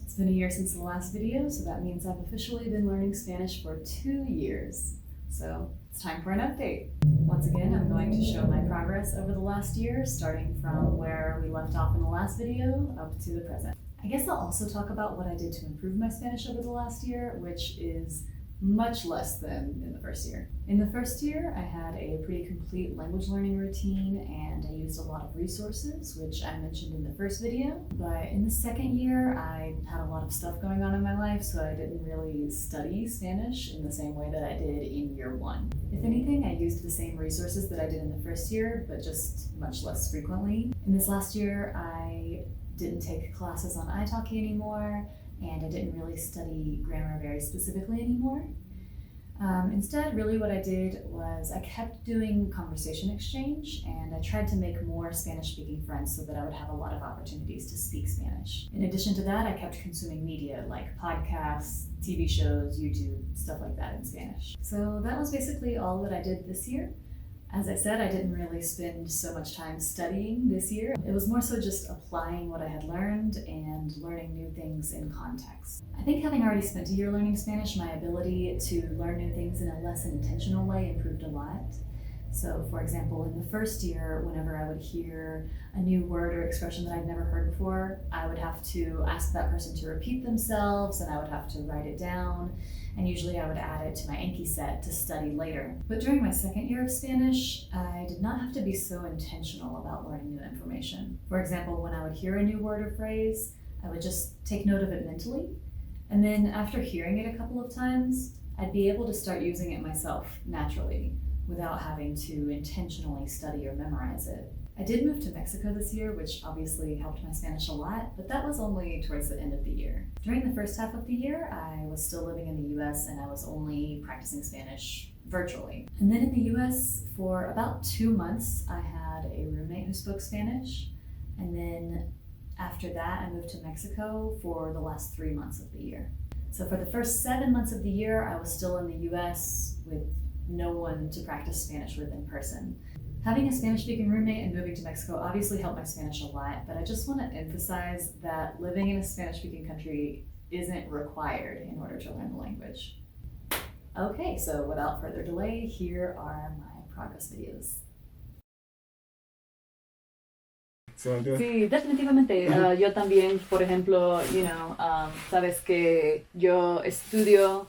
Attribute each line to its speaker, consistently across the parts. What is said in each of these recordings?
Speaker 1: It's been a year since the last video, so that means I've officially been learning Spanish for 2 years. So it's time for an update. Once again, I'm going to show my progress over the last year, starting from where we left off in the last video up to the present. I guess I'll also talk about what I did to improve my Spanish over the last year, which is much less than in the first year. In the first year, I had a pretty complete language learning routine and I used a lot of resources, which I mentioned in the first video. But in the second year, I had a lot of stuff going on in my life, so I didn't really study Spanish in the same way that I did in year one. If anything, I used the same resources that I did in the first year, but just much less frequently. In this last year, I didn't take classes on italki anymore, and I didn't really study grammar very specifically anymore. Instead, really what I did was I kept doing conversation exchange, and I tried to make more Spanish-speaking friends so that I would have a lot of opportunities to speak Spanish. In addition to that, I kept consuming media like podcasts, TV shows, YouTube, stuff like that in Spanish. So that was basically all that I did this year. As I said, I didn't really spend so much time studying this year. It was more so just applying what I had learned and learning new things in context. I think having already spent a year learning Spanish, my ability to learn new things in a less intentional way improved a lot. So, for example, in the first year, whenever I would hear a new word or expression that I'd never heard before, I would have to ask that person to repeat themselves, and I would have to write it down. And usually I would add it to my Anki set to study later. But during my second year of Spanish, I did not have to be so intentional about learning new information. For example, when I would hear a new word or phrase, I would just take note of it mentally. And then after hearing it a couple of times, I'd be able to start using it myself naturally, without having to intentionally study or memorize it. I did move to Mexico this year, which obviously helped my Spanish a lot, but that was only towards the end of the year. During the first half of the year, I was still living in the US and I was only practicing Spanish virtually. And then in the US, for about 2 months, I had a roommate who spoke Spanish. And then after that, I moved to Mexico for the last 3 months of the year. So for the first 7 months of the year, I was still in the US with no one to practice Spanish with in person. Having a Spanish-speaking roommate and moving to Mexico obviously helped my Spanish a lot, but I just want to emphasize that living in a Spanish-speaking country isn't required in order to learn the language. Okay, so without further delay, here are my progress videos.
Speaker 2: Sí, definitivamente. Yo también, por ejemplo, sabes que yo estudio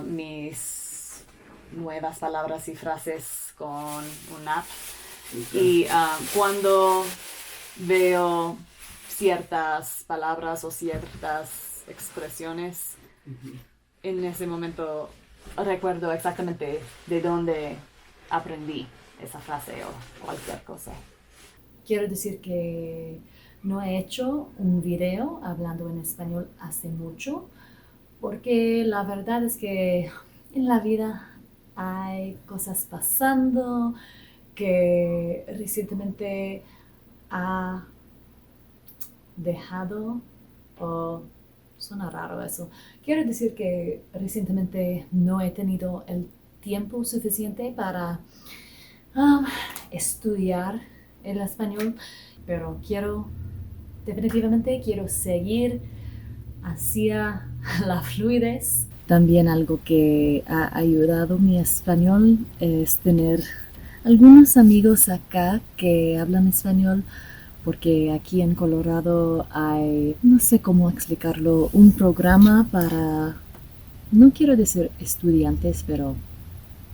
Speaker 2: mis nuevas palabras y frases con una app. Okay. Y cuando veo ciertas palabras o ciertas expresiones, en ese momento recuerdo exactamente de dónde aprendí esa frase o cualquier cosa.
Speaker 1: Quiero decir que no he hecho un video hablando en español hace mucho, porque la verdad es que en la vida hay cosas pasando que recientemente ha dejado, o suena raro eso. Quiero decir que recientemente no he tenido el tiempo suficiente para estudiar el español, pero definitivamente quiero seguir hacia la fluidez. También algo que ha ayudado mi español es tener algunos amigos acá que hablan español, porque aquí en Colorado hay, no sé cómo explicarlo, un programa para, no quiero decir estudiantes, pero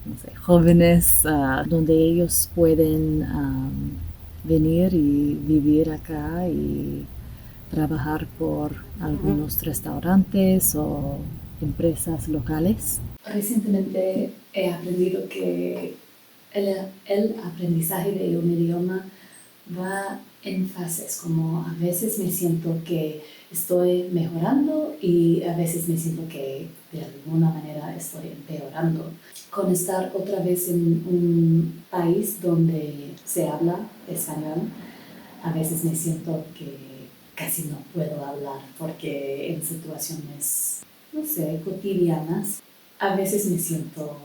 Speaker 1: no sé, jóvenes, donde ellos pueden venir y vivir acá y trabajar por algunos restaurantes o empresas locales. Recientemente he aprendido que el aprendizaje de un idioma va en fases, como a veces me siento que estoy mejorando y a veces me siento que de alguna manera estoy empeorando. Con estar otra vez en un país donde se habla español, a veces me siento que casi no puedo hablar porque en situaciones, no sé, cotidianas, a veces me siento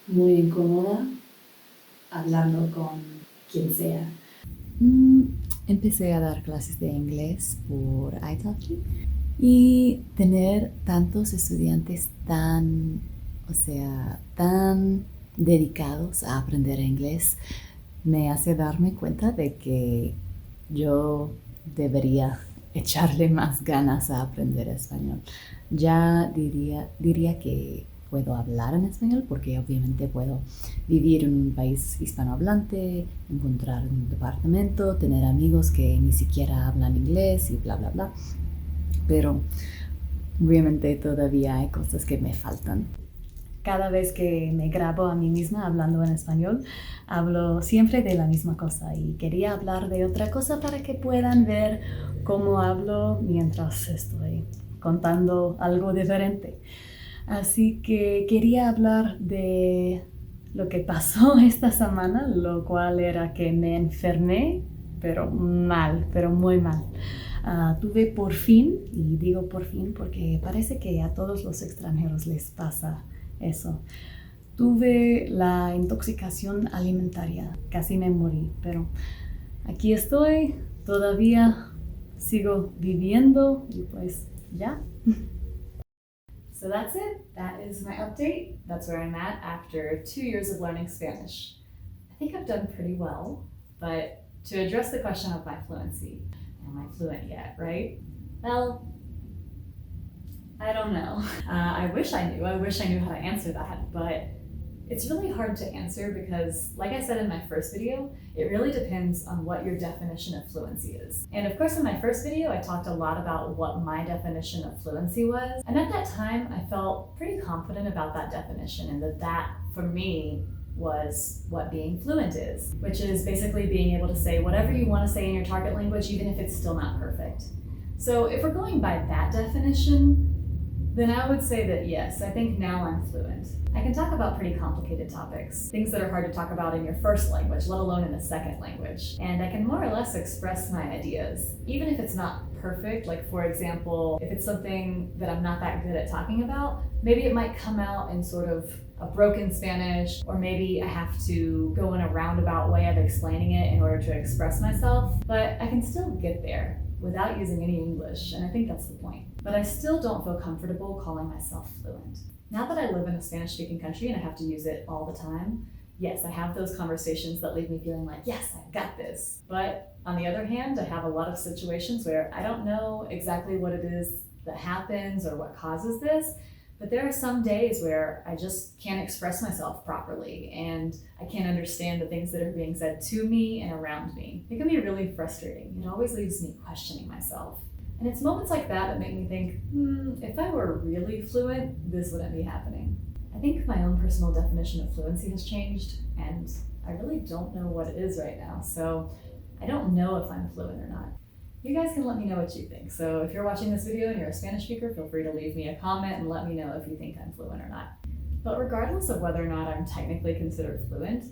Speaker 1: muy incómoda hablando con quien sea. Empecé a dar clases de inglés por italki Y tener tantos estudiantes tan dedicados a aprender inglés me hace darme cuenta de que yo debería echarle más ganas a aprender español. Ya diría que puedo hablar en español porque obviamente puedo vivir en un país hispanohablante, encontrar un departamento, tener amigos que ni siquiera hablan inglés y bla, bla, bla. Pero obviamente todavía hay cosas que me faltan. Cada vez que me grabo a mí misma hablando en español, hablo siempre de la misma cosa y quería hablar de otra cosa para que puedan ver cómo hablo mientras estoy contando algo diferente. Así que quería hablar de lo que pasó esta semana, lo cual era que me enfermé, pero mal, pero muy mal. Tuve por fin, y digo por fin porque parece que a todos los extranjeros les pasa eso. Tuve la intoxicación alimentaria, casi me morí, pero aquí estoy, todavía sigo viviendo y pues ya. So that's it. That is my update. That's where I'm at after 2 years of learning Spanish. I think I've done pretty well, but to address the question of my fluency, am I fluent yet, right? Well, I don't know. I wish I knew. I wish I knew how to answer that, but it's really hard to answer because, like I said in my first video, it really depends on what your definition of fluency is. And of course, in my first video, I talked a lot about what my definition of fluency was. And at that time, I felt pretty confident about that definition and that for me, was what being fluent is, which is basically being able to say whatever you want to say in your target language, even if it's still not perfect. So if we're going by that definition, then I would say that yes, I think now I'm fluent. I can talk about pretty complicated topics, things that are hard to talk about in your first language, let alone in a second language. And I can more or less express my ideas, even if it's not perfect. Like for example, if it's something that I'm not that good at talking about, maybe it might come out in sort of a broken Spanish, or maybe I have to go in a roundabout way of explaining it in order to express myself, but I can still get there without using any English, and I think that's the point. But I still don't feel comfortable calling myself fluent. Now that I live in a Spanish-speaking country and I have to use it all the time, yes, I have those conversations that leave me feeling like, yes, I've got this. But on the other hand, I have a lot of situations where I don't know exactly what it is that happens or what causes this, but there are some days where I just can't express myself properly and I can't understand the things that are being said to me and around me. It can be really frustrating. It always leaves me questioning myself. And it's moments like that make me think, if I were really fluent, this wouldn't be happening. I think my own personal definition of fluency has changed, and I really don't know what it is right now. So I don't know if I'm fluent or not. You guys can let me know what you think. So if you're watching this video and you're a Spanish speaker, feel free to leave me a comment and let me know if you think I'm fluent or not. But regardless of whether or not I'm technically considered fluent,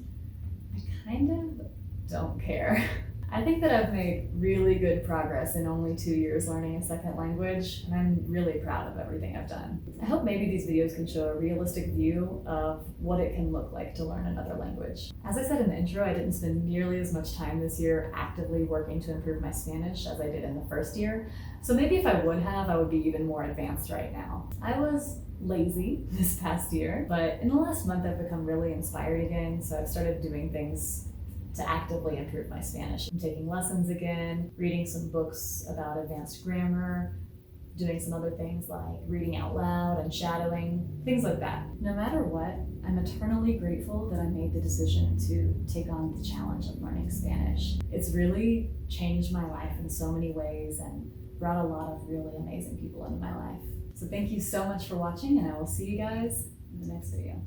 Speaker 1: I kind of don't care. I think that I've made really good progress in only 2 years learning a second language, and I'm really proud of everything I've done. I hope maybe these videos can show a realistic view of what it can look like to learn another language. As I said in the intro, I didn't spend nearly as much time this year actively working to improve my Spanish as I did in the first year, so maybe if I would have, I would be even more advanced right now. I was lazy this past year, but in the last month I've become really inspired again, so I've started doing things to actively improve my Spanish. I'm taking lessons again, reading some books about advanced grammar, doing some other things like reading out loud and shadowing, things like that. No matter what, I'm eternally grateful that I made the decision to take on the challenge of learning Spanish. It's really changed my life in so many ways and brought a lot of really amazing people into my life. So thank you so much for watching, and I will see you guys in the next video.